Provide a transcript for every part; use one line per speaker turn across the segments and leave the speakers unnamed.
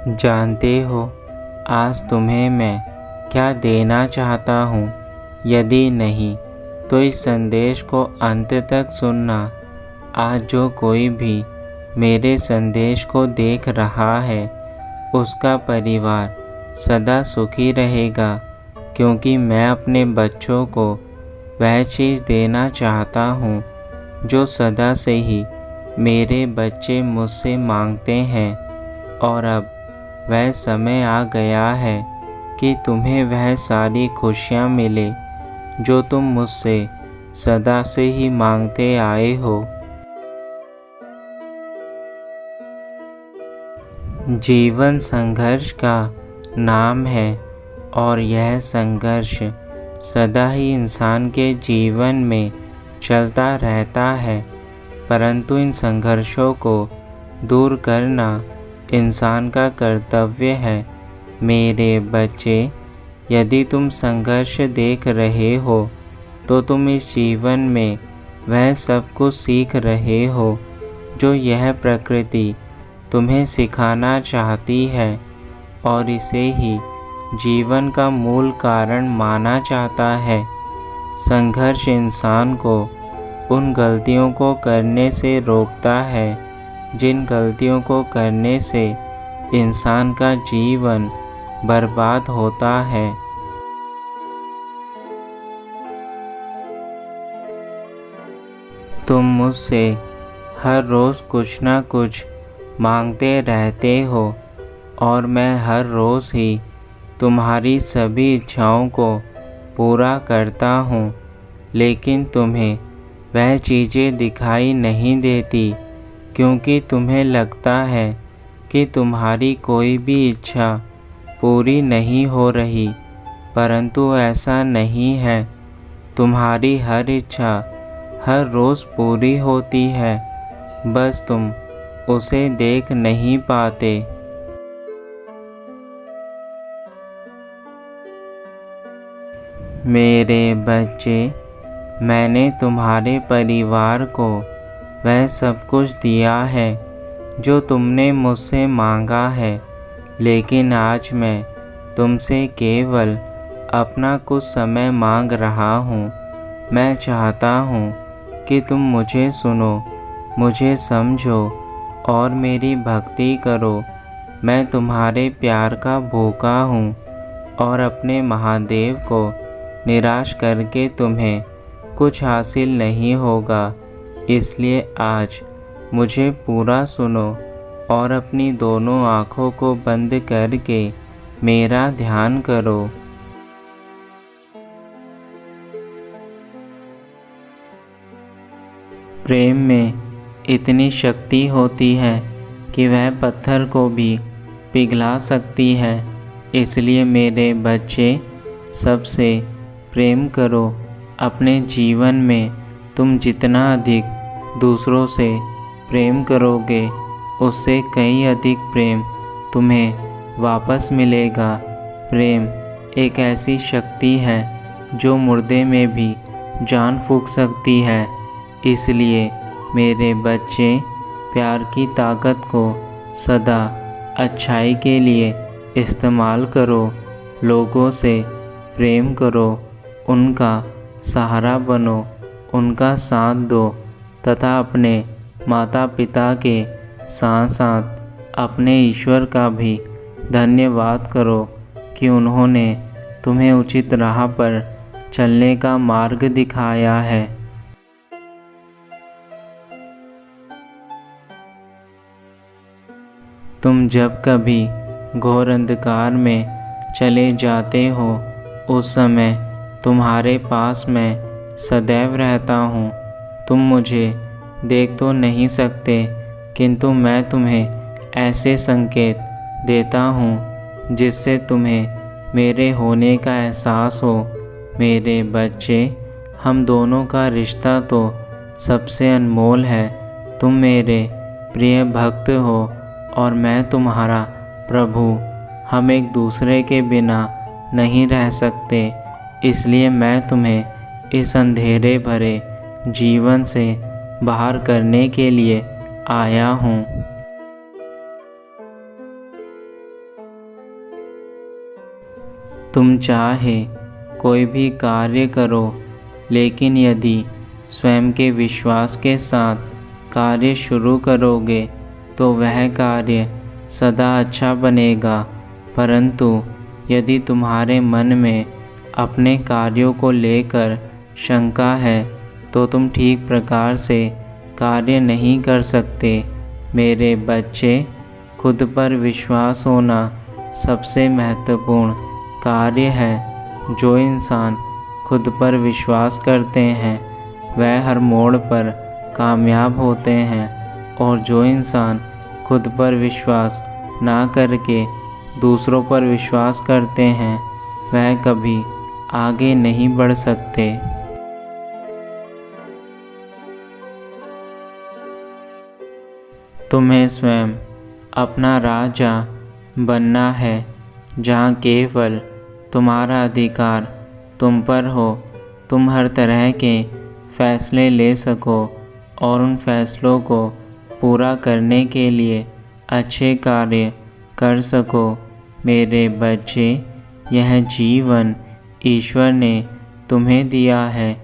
जानते हो आज तुम्हें मैं क्या देना चाहता हूँ। यदि नहीं तो इस संदेश को अंत तक सुनना। आज जो कोई भी मेरे संदेश को देख रहा है उसका परिवार सदा सुखी रहेगा, क्योंकि मैं अपने बच्चों को वह चीज़ देना चाहता हूँ जो सदा से ही मेरे बच्चे मुझसे मांगते हैं। और अब वह समय आ गया है कि तुम्हें वह सारी खुशियाँ मिले जो तुम मुझसे सदा से ही मांगते आए हो। जीवन संघर्ष का नाम है और यह संघर्ष सदा ही इंसान के जीवन में चलता रहता है, परंतु इन संघर्षों को दूर करना इंसान का कर्तव्य है। मेरे बच्चे, यदि तुम संघर्ष देख रहे हो तो तुम इस जीवन में वह सब कुछ सीख रहे हो जो यह प्रकृति तुम्हें सिखाना चाहती है, और इसे ही जीवन का मूल कारण माना जाता है। संघर्ष इंसान को उन गलतियों को करने से रोकता है जिन गलतियों को करने से इंसान का जीवन बर्बाद होता है। तुम मुझसे हर रोज़ कुछ ना कुछ मांगते रहते हो और मैं हर रोज़ ही तुम्हारी सभी इच्छाओं को पूरा करता हूँ, लेकिन तुम्हें वह चीज़ें दिखाई नहीं देती, क्योंकि तुम्हें लगता है कि तुम्हारी कोई भी इच्छा पूरी नहीं हो रही, परंतु ऐसा नहीं है। तुम्हारी हर इच्छा हर रोज़ पूरी होती है, बस तुम उसे देख नहीं पाते। मेरे बच्चे, मैंने तुम्हारे परिवार को वह सब कुछ दिया है जो तुमने मुझसे मांगा है, लेकिन आज मैं तुमसे केवल अपना कुछ समय मांग रहा हूँ। मैं चाहता हूँ कि तुम मुझे सुनो, मुझे समझो और मेरी भक्ति करो। मैं तुम्हारे प्यार का भूखा हूँ और अपने महादेव को निराश करके तुम्हें कुछ हासिल नहीं होगा। इसलिए आज मुझे पूरा सुनो और अपनी दोनों आँखों को बंद करके मेरा ध्यान करो। प्रेम में इतनी शक्ति होती है कि वह पत्थर को भी पिघला सकती है। इसलिए मेरे बच्चे, सबसे प्रेम करो। अपने जीवन में तुम जितना अधिक दूसरों से प्रेम करोगे, उससे कई अधिक प्रेम तुम्हें वापस मिलेगा। प्रेम एक ऐसी शक्ति है जो मुर्दे में भी जान फूंक सकती है। इसलिए मेरे बच्चे, प्यार की ताकत को सदा अच्छाई के लिए इस्तेमाल करो। लोगों से प्रेम करो, उनका सहारा बनो, उनका साथ दो तथा अपने माता पिता के साथ साथ अपने ईश्वर का भी धन्यवाद करो कि उन्होंने तुम्हें उचित राह पर चलने का मार्ग दिखाया है। तुम जब कभी घोर अंधकार में चले जाते हो, उस समय तुम्हारे पास मैं सदैव रहता हूँ। तुम मुझे देख तो नहीं सकते, किंतु मैं तुम्हें ऐसे संकेत देता हूँ जिससे तुम्हें मेरे होने का एहसास हो। मेरे बच्चे, हम दोनों का रिश्ता तो सबसे अनमोल है। तुम मेरे प्रिय भक्त हो और मैं तुम्हारा प्रभु। हम एक दूसरे के बिना नहीं रह सकते, इसलिए मैं तुम्हें इस अंधेरे भरे जीवन से बाहर करने के लिए आया हूँ। तुम चाहे कोई भी कार्य करो, लेकिन यदि स्वयं के विश्वास के साथ कार्य शुरू करोगे तो वह कार्य सदा अच्छा बनेगा। परंतु यदि तुम्हारे मन में अपने कार्यों को लेकर शंका है तो तुम ठीक प्रकार से कार्य नहीं कर सकते। मेरे बच्चे, खुद पर विश्वास होना सबसे महत्वपूर्ण कार्य है। जो इंसान खुद पर विश्वास करते हैं वह हर मोड़ पर कामयाब होते हैं, और जो इंसान खुद पर विश्वास ना करके दूसरों पर विश्वास करते हैं वह कभी आगे नहीं बढ़ सकते। तुम्हें स्वयं अपना राजा बनना है, जहाँ केवल तुम्हारा अधिकार तुम पर हो। तुम हर तरह के फैसले ले सको और उन फैसलों को पूरा करने के लिए अच्छे कार्य कर सको। मेरे बच्चे, यह जीवन ईश्वर ने तुम्हें दिया है,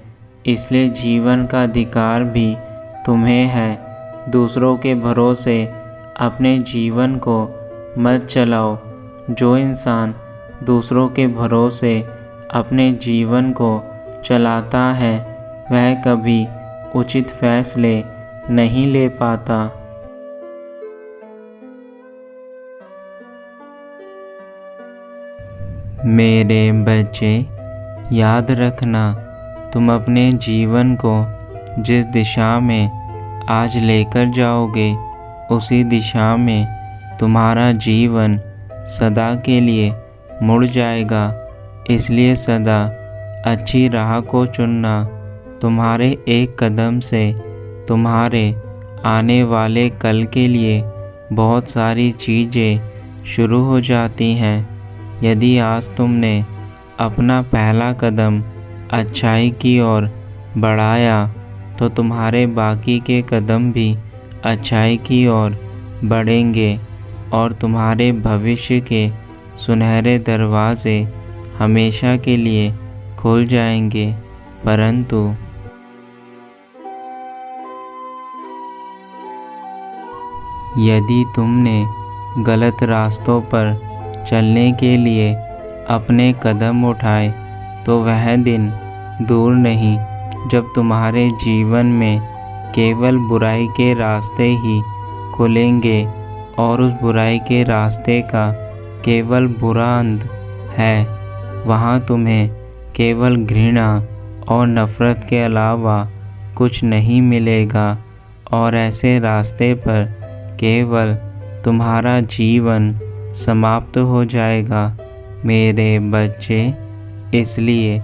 इसलिए जीवन का अधिकार भी तुम्हें है। दूसरों के भरोसे अपने जीवन को मत चलाओ। जो इंसान दूसरों के भरोसे अपने जीवन को चलाता है वह कभी उचित फैसले नहीं ले पाता। मेरे बच्चे, याद रखना, तुम अपने जीवन को जिस दिशा में आज लेकर जाओगे उसी दिशा में तुम्हारा जीवन सदा के लिए मुड़ जाएगा। इसलिए सदा अच्छी राह को चुनना। तुम्हारे एक कदम से तुम्हारे आने वाले कल के लिए बहुत सारी चीज़ें शुरू हो जाती हैं। यदि आज तुमने अपना पहला कदम अच्छाई की ओर बढ़ाया तो तुम्हारे बाकी के कदम भी अच्छाई की ओर बढ़ेंगे और तुम्हारे भविष्य के सुनहरे दरवाज़े हमेशा के लिए खुल जाएंगे। परंतु यदि तुमने गलत रास्तों पर चलने के लिए अपने कदम उठाए तो वह दिन दूर नहीं जब तुम्हारे जीवन में केवल बुराई के रास्ते ही खुलेंगे और उस बुराई के रास्ते का केवल बुरा अंत है। वहाँ तुम्हें केवल घृणा और नफ़रत के अलावा कुछ नहीं मिलेगा और ऐसे रास्ते पर केवल तुम्हारा जीवन समाप्त हो जाएगा। मेरे बच्चे, इसलिए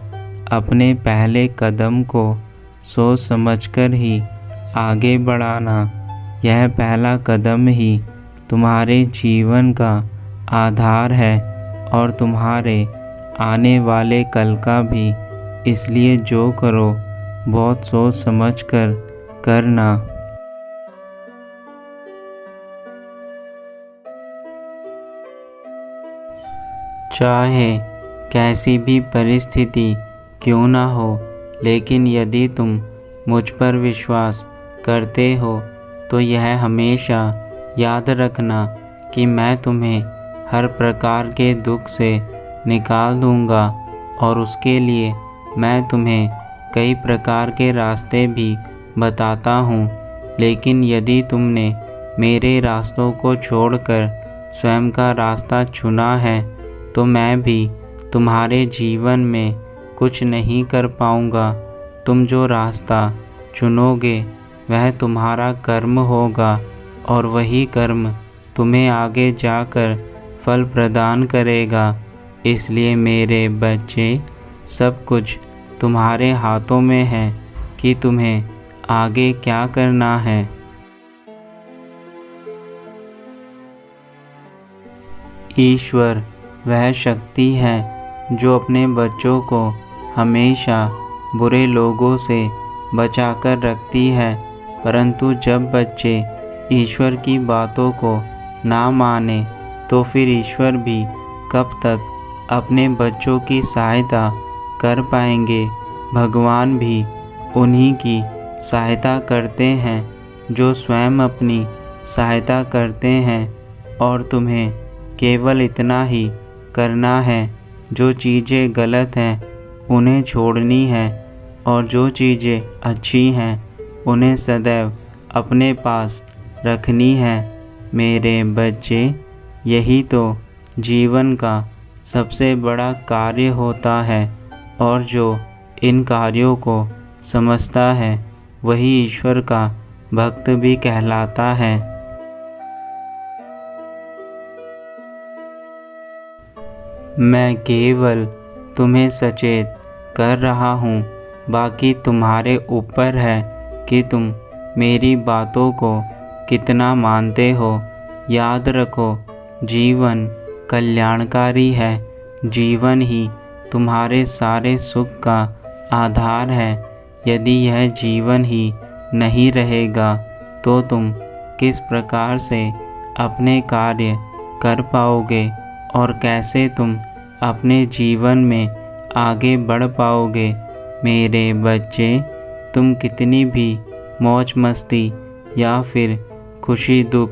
अपने पहले कदम को सोच समझकर ही आगे बढ़ाना। यह पहला कदम ही तुम्हारे जीवन का आधार है और तुम्हारे आने वाले कल का भी। इसलिए जो करो बहुत सोच समझकर करना। चाहे कैसी भी परिस्थिति क्यों ना हो, लेकिन यदि तुम मुझ पर विश्वास करते हो तो यह हमेशा याद रखना कि मैं तुम्हें हर प्रकार के दुख से निकाल दूंगा और उसके लिए मैं तुम्हें कई प्रकार के रास्ते भी बताता हूँ। लेकिन यदि तुमने मेरे रास्तों को छोड़कर स्वयं का रास्ता चुना है तो मैं भी तुम्हारे जीवन में कुछ नहीं कर पाऊँगा। तुम जो रास्ता चुनोगे वह तुम्हारा कर्म होगा और वही कर्म तुम्हें आगे जाकर फल प्रदान करेगा। इसलिए मेरे बच्चे, सब कुछ तुम्हारे हाथों में है कि तुम्हें आगे क्या करना है। ईश्वर वह शक्ति है जो अपने बच्चों को हमेशा बुरे लोगों से बचाकर रखती है। परंतु जब बच्चे ईश्वर की बातों को ना माने तो फिर ईश्वर भी कब तक अपने बच्चों की सहायता कर पाएंगे। भगवान भी उन्हीं की सहायता करते हैं जो स्वयं अपनी सहायता करते हैं, और तुम्हें केवल इतना ही करना है। जो चीज़ें गलत हैं उन्हें छोड़नी है, और जो चीज़ें अच्छी हैं उन्हें सदैव अपने पास रखनी है। मेरे बच्चे, यही तो जीवन का सबसे बड़ा कार्य होता है, और जो इन कार्यों को समझता है वही ईश्वर का भक्त भी कहलाता है। मैं केवल तुम्हें सचेत कर रहा हूँ, बाकी तुम्हारे ऊपर है कि तुम मेरी बातों को कितना मानते हो। याद रखो, जीवन कल्याणकारी है। जीवन ही तुम्हारे सारे सुख का आधार है। यदि यह जीवन ही नहीं रहेगा तो तुम किस प्रकार से अपने कार्य कर पाओगे, और कैसे तुम अपने जीवन में आगे बढ़ पाओगे। मेरे बच्चे, तुम कितनी भी मौज मस्ती या फिर खुशी दुख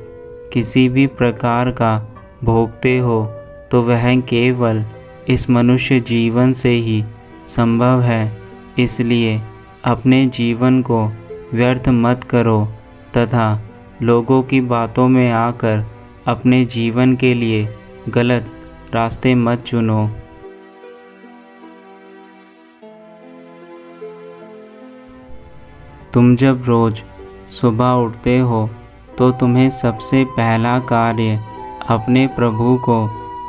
किसी भी प्रकार का भोगते हो तो वह केवल इस मनुष्य जीवन से ही संभव है। इसलिए अपने जीवन को व्यर्थ मत करो तथा लोगों की बातों में आकर अपने जीवन के लिए गलत रास्ते मत चुनो। तुम जब रोज़ सुबह उठते हो तो तुम्हें सबसे पहला कार्य अपने प्रभु को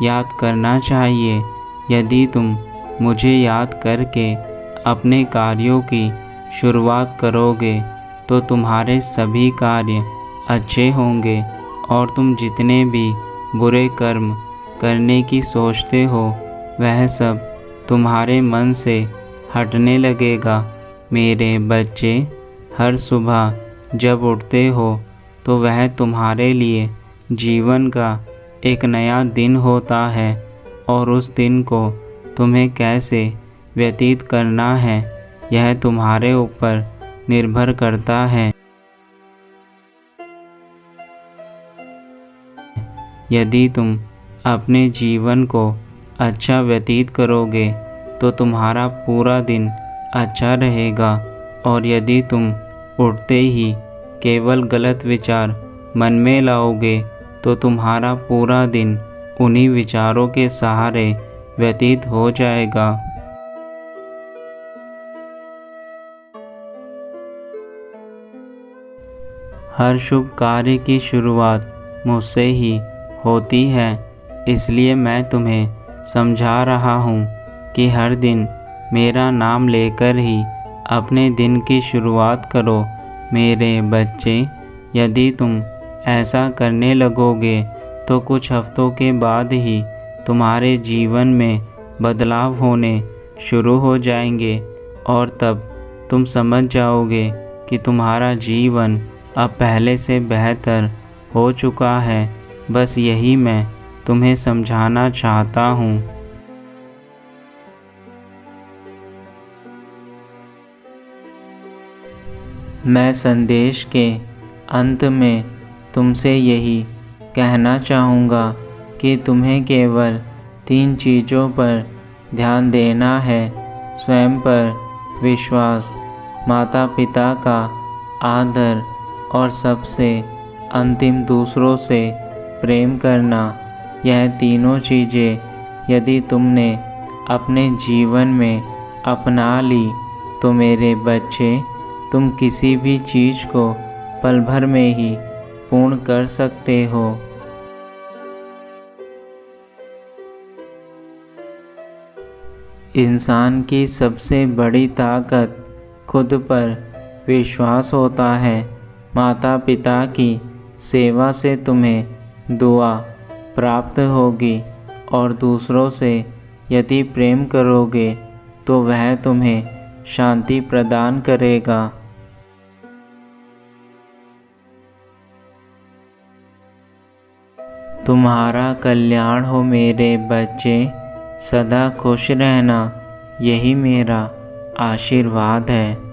याद करना चाहिए। यदि तुम मुझे याद करके अपने कार्यों की शुरुआत करोगे तो तुम्हारे सभी कार्य अच्छे होंगे, और तुम जितने भी बुरे कर्म करने की सोचते हो वह सब तुम्हारे मन से हटने लगेगा। मेरे बच्चे, हर सुबह जब उठते हो तो वह तुम्हारे लिए जीवन का एक नया दिन होता है, और उस दिन को तुम्हें कैसे व्यतीत करना है यह तुम्हारे ऊपर निर्भर करता है। यदि तुम अपने जीवन को अच्छा व्यतीत करोगे तो तुम्हारा पूरा दिन अच्छा रहेगा, और यदि तुम उठते ही केवल गलत विचार मन में लाओगे तो तुम्हारा पूरा दिन उन्हीं विचारों के सहारे व्यतीत हो जाएगा। हर शुभ कार्य की शुरुआत मुझसे ही होती है, इसलिए मैं तुम्हें समझा रहा हूँ कि हर दिन मेरा नाम लेकर ही अपने दिन की शुरुआत करो। मेरे बच्चे, यदि तुम ऐसा करने लगोगे तो कुछ हफ्तों के बाद ही तुम्हारे जीवन में बदलाव होने शुरू हो जाएंगे, और तब तुम समझ जाओगे कि तुम्हारा जीवन अब पहले से बेहतर हो चुका है। बस यही मैं तुम्हें समझाना चाहता हूँ। मैं संदेश के अंत में तुमसे यही कहना चाहूँगा कि तुम्हें केवल 3 चीज़ों पर ध्यान देना है: स्वयं पर विश्वास, माता पिता का आदर, और सबसे अंतिम दूसरों से प्रेम करना। यह तीनों चीज़ें यदि तुमने अपने जीवन में अपना ली तो मेरे बच्चे, तुम किसी भी चीज़ को पल भर में ही पूर्ण कर सकते हो। इंसान की सबसे बड़ी ताकत खुद पर विश्वास होता है। माता पिता की सेवा से तुम्हें दुआ प्राप्त होगी, और दूसरों से यदि प्रेम करोगे तो वह तुम्हें शांति प्रदान करेगा। तुम्हारा कल्याण हो मेरे बच्चे। सदा खुश रहना, यही मेरा आशीर्वाद है।